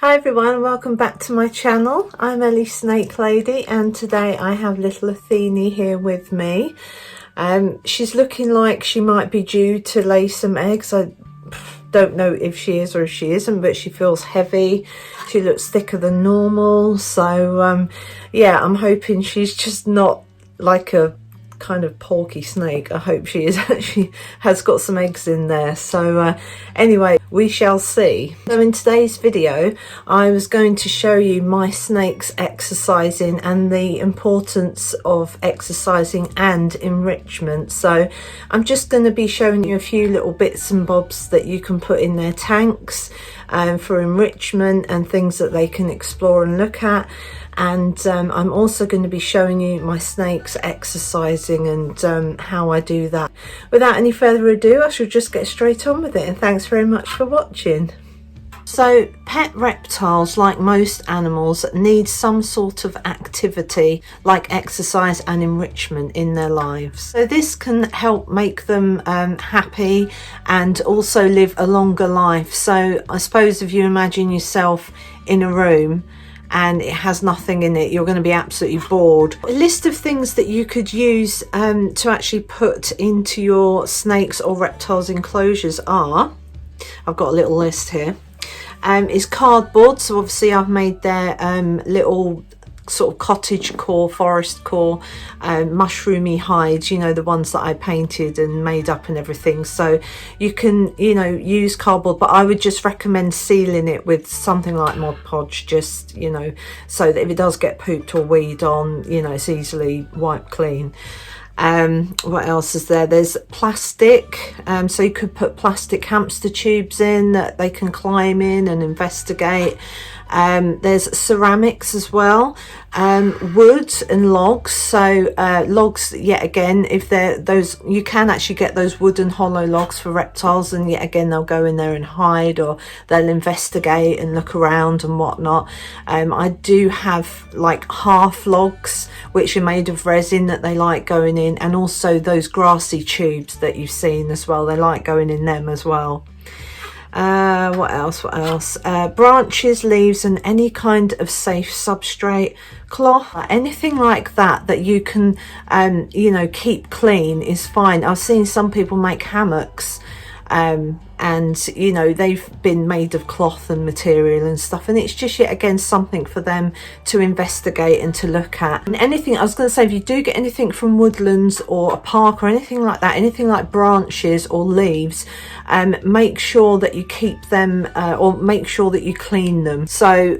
Hi everyone, welcome back to my channel. I'm Ellie Snake Lady and today I have little Athene here with me. She's looking like she might be due to lay some eggs. I don't know if she is or if she isn't, but she feels heavy. She looks thicker than normal. So yeah, I'm hoping she's just not like a kind of porky snake. I hope she is actually has got some eggs in there. So anyway, we shall see. So in today's video I was going to show you my snakes exercising and the importance of exercising and enrichment. So I'm just going to be showing you a few little bits and bobs that you can put in their tanks for enrichment and things that they can explore and look at. And I'm also going to be showing you my snakes exercising and how I do that. Without any further ado, I shall just get straight on with it, and thanks very much for watching. So pet reptiles, like most animals, need some sort of activity like exercise and enrichment in their lives. So this can help make them happy and also live a longer life. So I suppose if you imagine yourself in a room and it has nothing in it, you're going to be absolutely bored. A list of things that you could use to actually put into your snakes or reptiles enclosures are, I've got a little list here, is cardboard. So obviously I've made their little sort of cottage core, forest core, mushroomy hides, you know, the ones that I painted and made up and everything. So you can, you know, use cardboard, but I would just recommend sealing it with something like Mod Podge, just, you know, so that if it does get pooped or weed on, you know, it's easily wiped clean. What else is there? There's plastic, so you could put plastic hamster tubes in that they can climb in and investigate. There's ceramics as well, wood and logs. So logs, yet again, if they're those, you can actually get those wooden hollow logs for reptiles, and yet again they'll go in there and hide, or they'll investigate and look around and whatnot. I do have like half logs which are made of resin that they like going in, and also those grassy tubes that you've seen as well, they like going in them as well. What else? Branches, leaves, and any kind of safe substrate, cloth, anything like that that you can you know, keep clean is fine. I've seen some people make hammocks and you know, they've been made of cloth and material and stuff, and it's just yet again something for them to investigate and to look at. And anything, I was going to say, if you do get anything from woodlands or a park or anything like that, anything like branches or leaves, make sure that you keep them or make sure that you clean them. So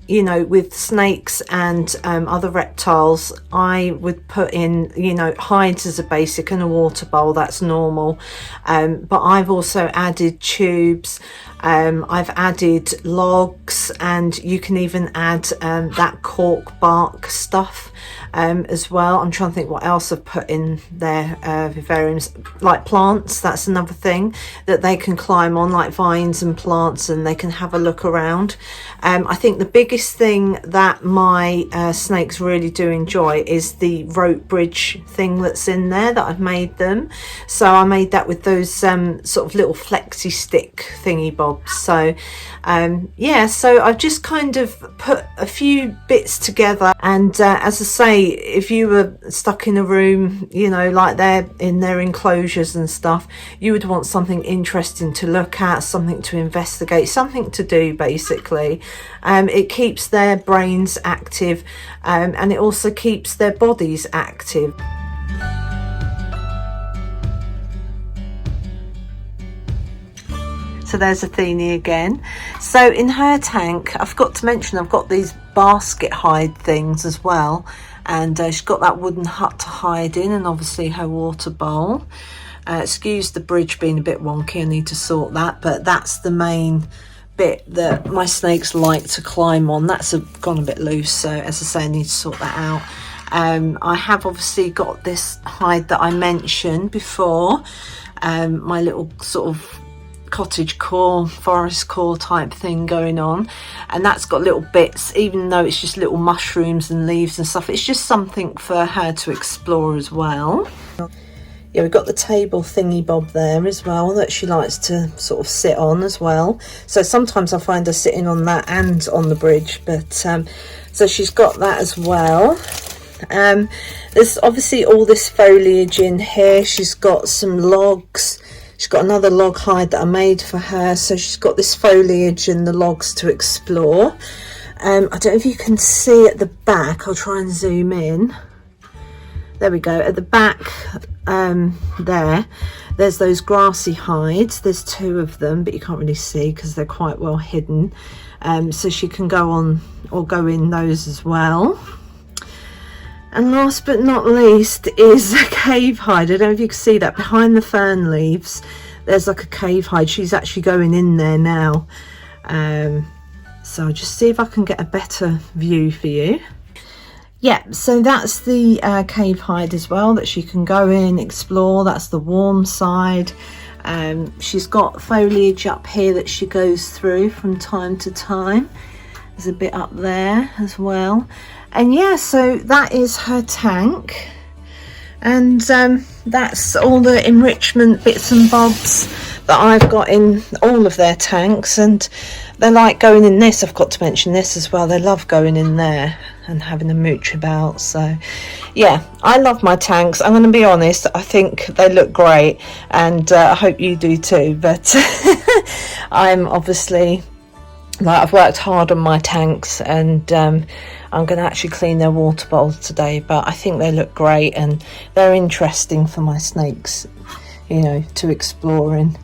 you know, with snakes and other reptiles, I would put in, you know, hides as a basic and a water bowl, that's normal. But I've also added tubes, I've added logs, and you can even add that cork bark stuff as well. I'm trying to think what else I've put in there. Vivariums, like plants, that's another thing that they can climb on, like vines and plants, and they can have a look around. I think the biggest thing that my snakes really do enjoy is the rope bridge thing that's in there that I've made them. So I made that with those sort of little flexi stick thingy bobs. So yeah, so I've just kind of put a few bits together, and as I say, if you were stuck in a room, you know, like they're in their enclosures and stuff, you would want something interesting to look at, something to investigate, something to do basically. It keeps their brains active, and it also keeps their bodies active. So there's Athene again. So in her tank, I forgot to mention, I've got these basket hide things as well, and she's got that wooden hut to hide in, and obviously her water bowl. Excuse the bridge being a bit wonky, I need to sort that, but that's the main bit that my snakes like to climb on. That's gone a bit loose, so as I say, I need to sort that out. I have obviously got this hide that I mentioned before, my little sort of cottage core, forest core type thing going on, and that's got little bits, even though it's just little mushrooms and leaves and stuff, it's just something for her to explore as well. Yeah, we've got the table thingy bob there as well that she likes to sort of sit on as well. So sometimes I find her sitting on that and on the bridge, but so she's got that as well. There's obviously all this foliage in here. She's got some logs. She's got another log hide that I made for her, so she's got this foliage and the logs to explore. I don't know if you can see at the back. I'll try and zoom in. There we go. At the back there's those grassy hides. There's 2 of them, but you can't really see because they're quite well hidden. So she can go on or go in those as well. And last but not least is a cave hide. I don't know if you can see that behind the fern leaves. There's like a cave hide. She's actually going in there now. So I'll just see if I can get a better view for you. Yeah, so that's the cave hide as well that she can go in, explore. That's the warm side. She's got foliage up here that she goes through from time to time. There's a bit up there as well. And yeah, so that is her tank. And that's all the enrichment bits and bobs that I've got in all of their tanks. And they like going in this. I've got to mention this as well. They love going in there and having a mooch about. So yeah, I love my tanks. I'm going to be honest, I think they look great, and I hope you do too. But I'm obviously, like, I've worked hard on my tanks, and I'm going to actually clean their water bowls today, but I think they look great and they're interesting for my snakes, you know, to explore in.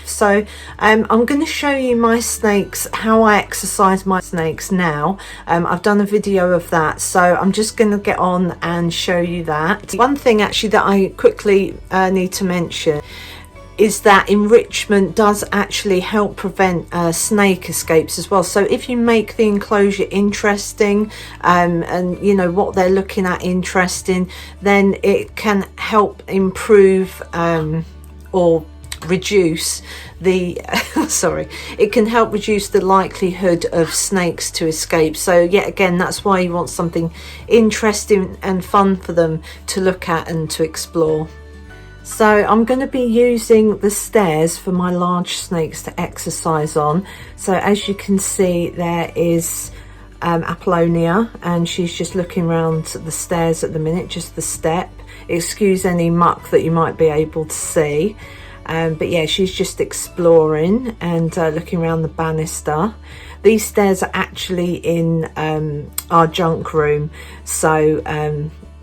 So I'm going to show you my snakes, how I exercise my snakes now. I've done a video of that, so I'm just going to get on and show you that. One thing actually that I quickly need to mention is that enrichment does actually help prevent snake escapes as well. So if you make the enclosure interesting, and you know what they're looking at interesting, then it can help improve or reduce the sorry, it can help reduce the likelihood of snakes to escape. So yet again, that's why you want something interesting and fun for them to look at and to explore. So I'm going to be using the stairs for my large snakes to exercise on. So as you can see, there is Apollonia, and she's just looking around the stairs at the minute, just the step. Excuse any muck that you might be able to see. But yeah, she's just exploring and looking around the banister. These stairs are actually in our junk room. So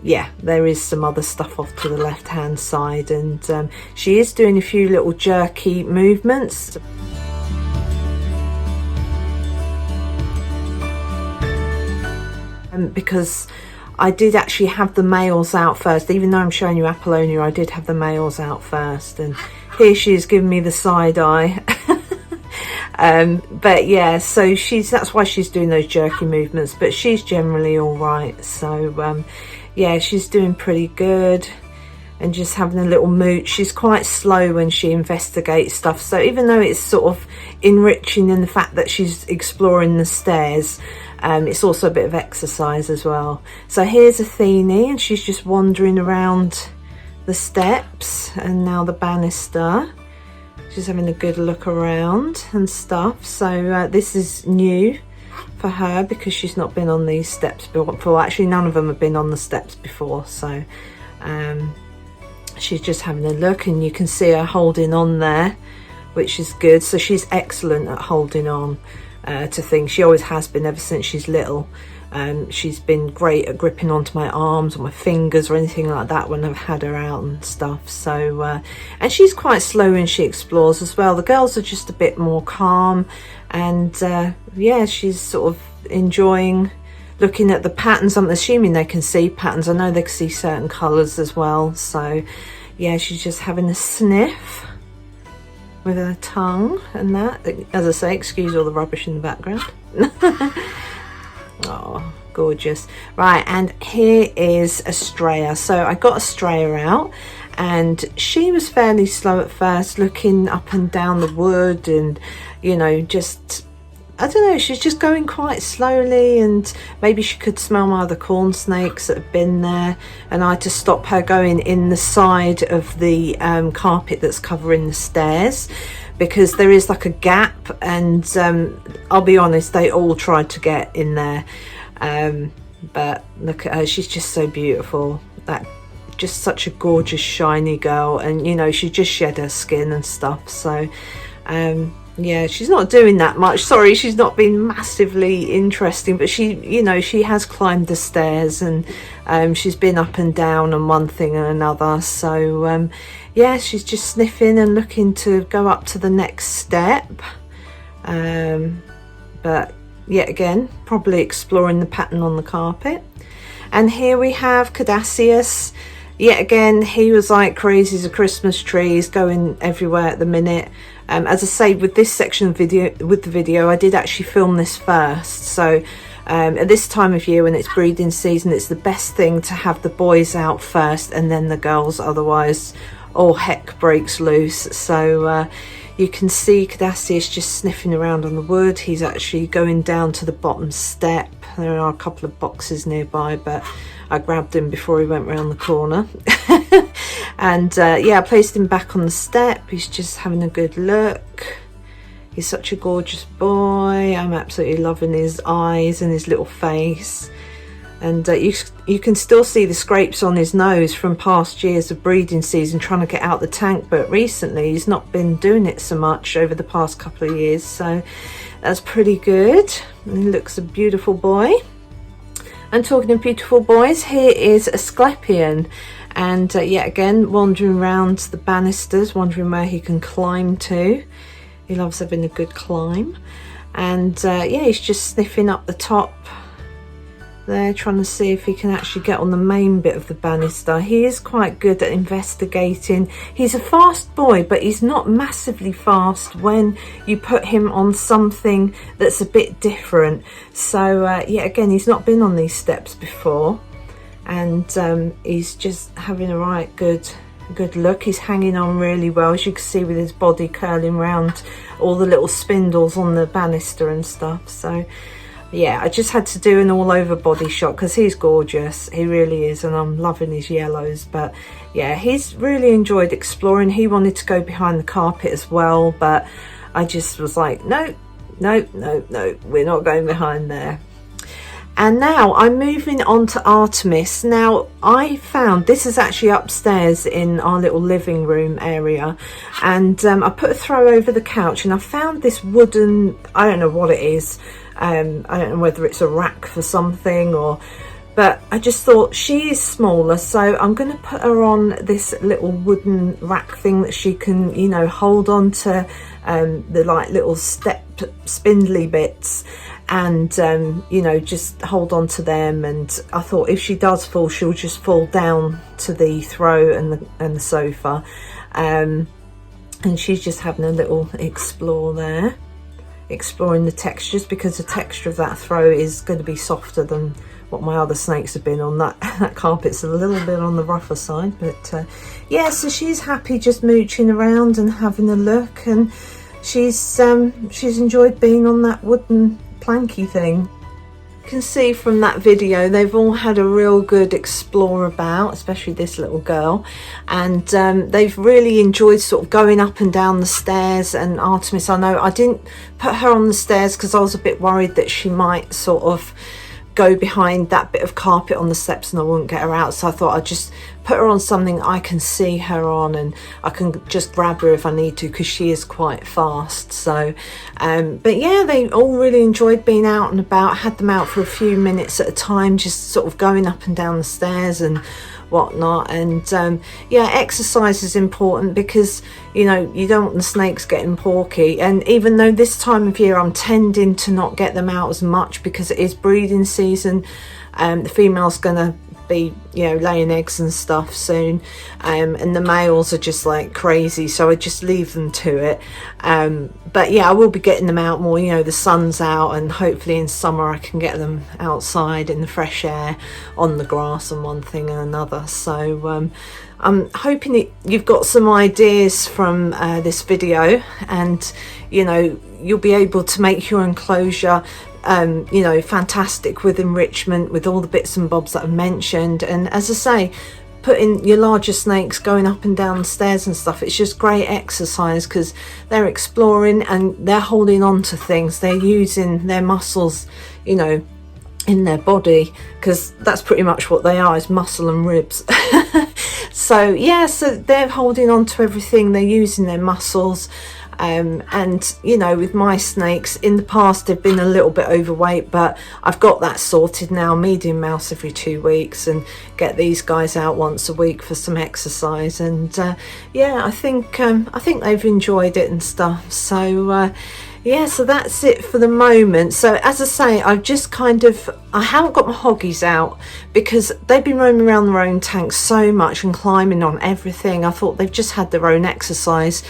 yeah, there is some other stuff off to the left hand side, and she is doing a few little jerky movements. Because I did actually have the males out first. Even though I'm showing you Apollonia, I did have the males out first, and here she is giving me the side eye. But yeah, so that's why she's doing those jerky movements, but she's generally all right. So yeah, she's doing pretty good and just having a little mooch. She's quite slow when she investigates stuff, so even though it's sort of enriching in the fact that she's exploring the stairs, it's also a bit of exercise as well. So here's Athene, and she's just wandering around the steps and now the banister. She's having a good look around and stuff. So this is new for her because she's not been on these steps before. Actually, none of them have been on the steps before. So she's just having a look, and you can see her holding on there, which is good. So she's excellent at holding on to things. She always has been ever since she's little. She's been great at gripping onto my arms or my fingers or anything like that when I've had her out and stuff. So and she's quite slow when she explores as well. The girls are just a bit more calm, and yeah, she's sort of enjoying looking at the patterns. I'm assuming they can see patterns. I know they can see certain colours as well. So yeah, she's just having a sniff with her tongue and that. As I say, excuse all the rubbish in the background. Oh, gorgeous. Right, and here is Estrella. So I got Estrella out, and she was fairly slow at first, looking up and down the wood, and you know, just I don't know, she's just going quite slowly, and maybe she could smell my other corn snakes that have been there, and I had to stop her going in the side of the carpet that's covering the stairs, because there is like a gap, and I'll be honest, they all tried to get in there, but look at her, she's just so beautiful. That just such a gorgeous shiny girl, and you know, she just shed her skin and stuff, so yeah, she's not doing that much. Sorry, she's not been massively interesting, but she, you know, she has climbed the stairs, and she's been up and down and one thing and another. So yeah, she's just sniffing and looking to go up to the next step. But yet again, probably exploring the pattern on the carpet. And here we have Caduceus. Yet again, he was like crazy as a Christmas tree. He's going everywhere at the minute. As I say, with this section of video, I did actually film this first. So at this time of year when it's breeding season, it's the best thing to have the boys out first and then the girls. Otherwise, all heck breaks loose. So you can see Caduceus just sniffing around on the wood. He's actually going down to the bottom step. There are a couple of boxes nearby, but I grabbed him before he went round the corner. And yeah, I placed him back on the step. He's just having a good look. He's such a gorgeous boy. I'm absolutely loving his eyes and his little face. And you can still see the scrapes on his nose from past years of breeding season trying to get out the tank, but recently he's not been doing it so much over the past couple of years, so that's pretty good. And he looks a beautiful boy. And talking of beautiful boys, here is Asclepion, and yet again wandering around the banisters, wondering where he can climb to. He loves having a good climb, and yeah, he's just sniffing up the top there, trying to see if he can actually get on the main bit of the banister. He is quite good at investigating. He's a fast boy, but he's not massively fast when you put him on something that's a bit different. So yeah, again, he's not been on these steps before, and he's just having a right good look. He's hanging on really well, as you can see, with his body curling around all the little spindles on the banister and stuff. So yeah, I just had to do an all over body shot because he's gorgeous, he really is, and I'm loving his yellows. But yeah, he's really enjoyed exploring. He wanted to go behind the carpet as well, but I just was like, no, we're not going behind there. And now I'm moving on to Artemis. Now, I found this is actually upstairs in our little living room area, and I put a throw over the couch, and I found this wooden, I don't know what it is, I don't know whether it's a rack for something, or, but I just thought she is smaller, so I'm going to put her on this little wooden rack thing that she can, you know, hold on to the like little step spindly bits, and you know, just hold on to them. And I thought if she does fall, she'll just fall down to the throw and the sofa, and she's just having a little explore there, exploring the textures, because the texture of that throw is going to be softer than what my other snakes have been on. That carpet's a little bit on the rougher side, but yeah, so she's happy just mooching around and having a look, and she's enjoyed being on that wooden planky thing. You can see from that video they've all had a real good explore about, especially this little girl, and they've really enjoyed sort of going up and down the stairs. And Artemis, I know I didn't put her on the stairs because I was a bit worried that she might sort of go behind that bit of carpet on the steps and I wouldn't get her out, so I thought I'd just put her on something I can see her on, and I can just grab her if I need to, because she is quite fast. So but yeah, they all really enjoyed being out and about. Had them out for a few minutes at a time, just sort of going up and down the stairs and whatnot. And yeah, exercise is important, because you know, you don't want the snakes getting porky. And even though this time of year I'm tending to not get them out as much because it is breeding season, the female's gonna be, you know, laying eggs and stuff soon, and the males are just like crazy, so I just leave them to it. But yeah, I will be getting them out more, you know, the sun's out, and hopefully in summer I can get them outside in the fresh air on the grass and one thing and another. So I'm hoping you've got some ideas from this video, and you know, you'll be able to make your enclosure you know, fantastic with enrichment, with all the bits and bobs that I've mentioned. And as I say, putting your larger snakes going up and down the stairs and stuff, it's just great exercise because they're exploring and they're holding on to things. They're using their muscles, you know, in their body, because that's pretty much what they are, is muscle and ribs. So yeah, so they're holding on to everything, they're using their muscles. And you know, with my snakes in the past, they've been a little bit overweight, but I've got that sorted now. Medium mouse every 2 weeks, and get these guys out once a week for some exercise. And yeah, I think they've enjoyed it and stuff. So yeah, so that's it for the moment. So as I say, I've just I haven't got my hoggies out because they've been roaming around their own tanks so much and climbing on everything. I thought they've just had their own exercise,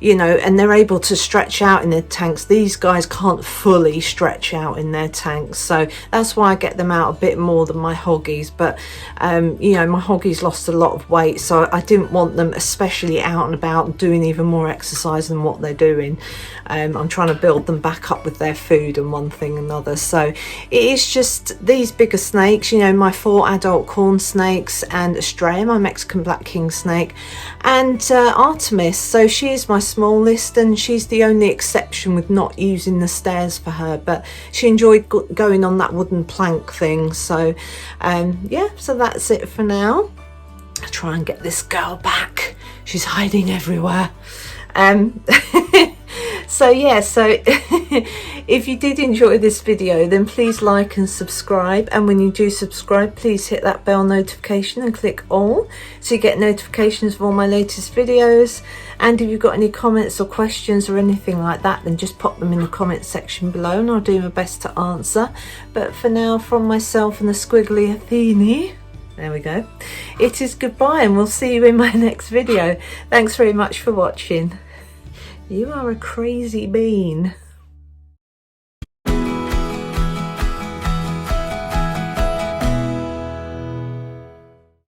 you know, and they're able to stretch out in their tanks. These guys can't fully stretch out in their tanks, so that's why I get them out a bit more than my hoggies. But you know, my hoggies lost a lot of weight, so I didn't want them especially out and about doing even more exercise than what they're doing. I'm trying to build them back up with their food and one thing and another. So it is just these bigger snakes, you know, my 4 adult corn snakes, and Estrella, my Mexican black king snake, and Artemis. So she is my smallest, and she's the only exception with not using the stairs for her, but she enjoyed going on that wooden plank thing. So yeah, so that's it for now. I'll try and get this girl back, she's hiding everywhere. So yeah, so if you did enjoy this video, then please like and subscribe, and when you do subscribe, please hit that bell notification and click all, so you get notifications of all my latest videos. And if you've got any comments or questions or anything like that, then just pop them in the comment section below and I'll do my best to answer. But for now, from myself and the squiggly Athene, there we go, it is goodbye, and we'll see you in my next video. Thanks very much for watching. You are a crazy bean.